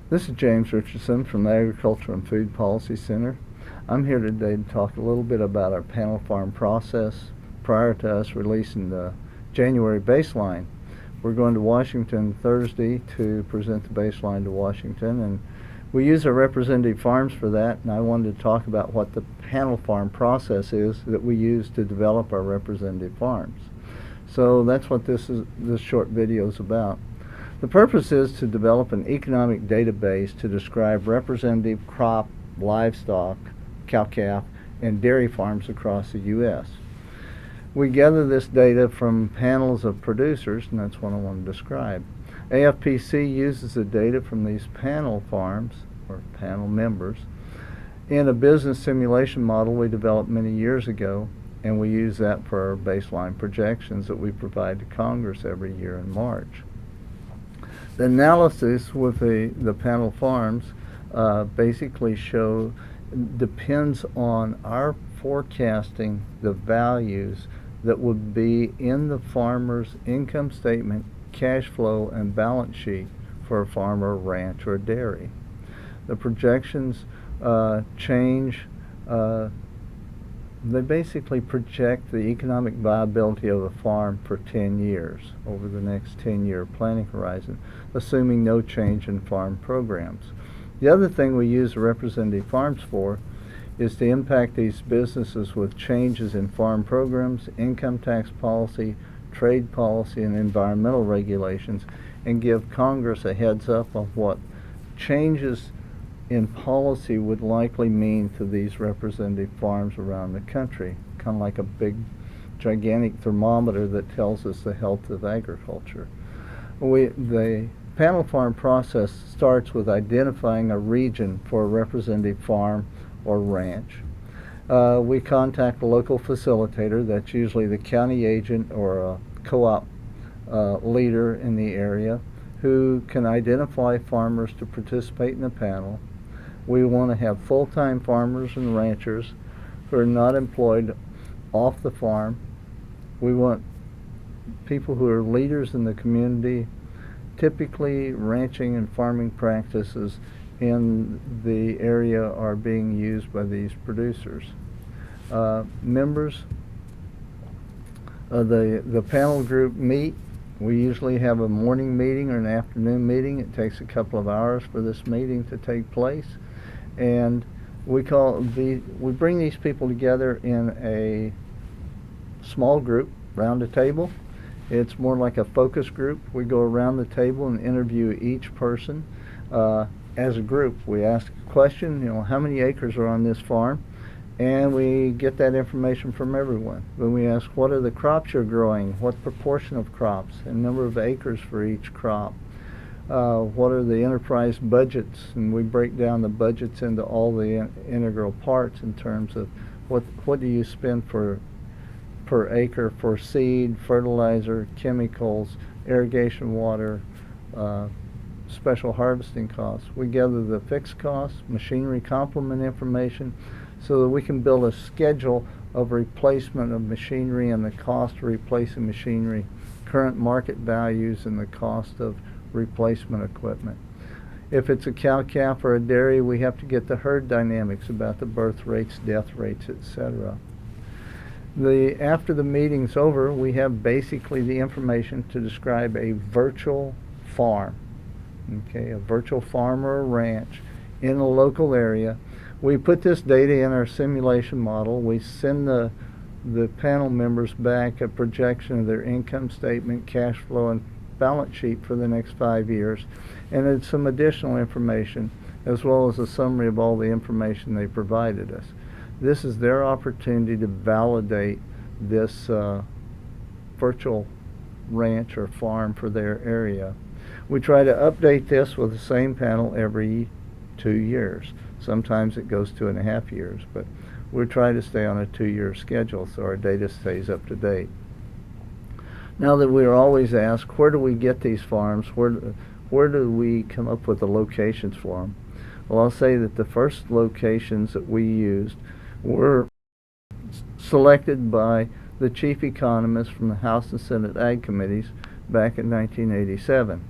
This is James Richardson from the Agriculture and Food Policy Center. I'm here today to talk a little bit about our panel farm process prior to us releasing the January baseline. We're going to Washington Thursday to present the baseline to Washington, and we use our representative farms for that, and I wanted to talk about what the panel farm process is that we use to develop our representative farms. So that's what this short video is about. The purpose is to develop an economic database to describe representative crop, livestock, cow-calf, and dairy farms across the U.S. We gather this data from panels of producers, and that's what I want to describe. AFPC uses the data from these panel farms, or panel members, in a business simulation model we developed many years ago, and we use that for our baseline projections that we provide to Congress every year in March. The analysis with the panel farms basically depends on our forecasting the values that would be in the farmer's income statement, cash flow, and balance sheet for a farm or a ranch or a dairy. The projections change. They basically project the economic viability of a farm for 10 years over the next 10-year planning horizon, assuming no change in farm programs. The other thing we use the representative farms for is to impact these businesses with changes in farm programs, income tax policy, trade policy, and environmental regulations, and give Congress a heads up on what changes in policy would likely mean to these representative farms around the country, kind of like a big, gigantic thermometer that tells us the health of agriculture. The panel farm process starts with identifying a region for a representative farm or ranch. We contact a local facilitator, that's usually the county agent or a co-op leader in the area, who can identify farmers to participate in the panel. We want to have full-time farmers and ranchers who are not employed off the farm. We want people who are leaders in the community. Typically, ranching and farming practices in the area are being used by these producers. Members of the panel group meet. We usually have a morning meeting or an afternoon meeting. It takes a couple of hours for this meeting to take place. And we bring these people together in a small group around a table. It's more like a focus group. We go around the table and interview each person as a group. We ask a question, how many acres are on this farm? And we get that information from everyone. Then we ask, what are the crops you're growing? What proportion of crops and number of acres for each crop? What are the enterprise budgets? And we break down the budgets into all the integral parts in terms of what do you spend per acre for seed, fertilizer, chemicals, irrigation water, special harvesting costs. We gather the fixed costs, machinery complement information, so that we can build a schedule of replacement of machinery and the cost of replacing machinery, current market values, and the cost of replacement equipment. If it's a cow-calf or a dairy, we have to get the herd dynamics about the birth rates, death rates, etc. After the meeting's over, we have basically the information to describe a virtual farm, a virtual farm or a ranch in a local area. We put this data in our simulation model. We send the panel members back a projection of their income statement, cash flow, and balance sheet for the next 5 years, and it's some additional information as well as a summary of all the information they provided us. This is their opportunity to validate this virtual ranch or farm for their area. We try to update this with the same panel every 2 years. Sometimes it goes 2.5 years, but we try to stay on a 2-year schedule so our data stays up to date. Now that we are always asked, where do we get these farms? Where do we come up with the locations for them? Well, I'll say that the first locations that we used were selected by the chief economists from the House and Senate Ag Committees back in 1987.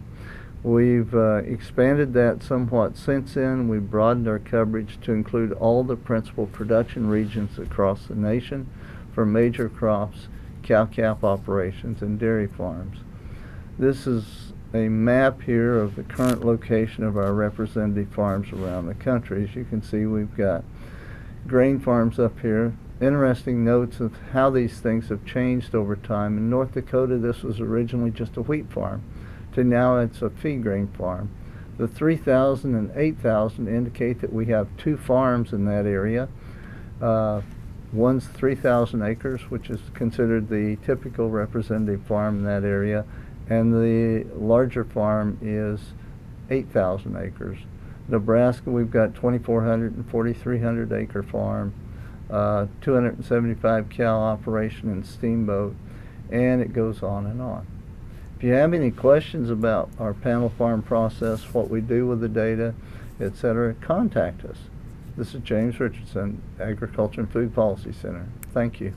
We've expanded that somewhat since then. We've broadened our coverage to include all the principal production regions across the nation for major crops, cow-calf operations, and dairy farms. This is a map here of the current location of our representative farms around the country. As you can see, we've got grain farms up here. Interesting notes of how these things have changed over time. In North Dakota, this was originally just a wheat farm, to now it's a feed grain farm. The 3,000 and 8,000 indicate that we have two farms in that area. One's 3,000 acres, which is considered the typical representative farm in that area, and the larger farm is 8,000 acres. Nebraska, we've got 2,400 and 4,300 acre farm, 275 cow operation and steamboat, and it goes on and on. If you have any questions about our panel farm process, what we do with the data, etc., contact us. This is James Richardson, Agriculture and Food Policy Center. Thank you.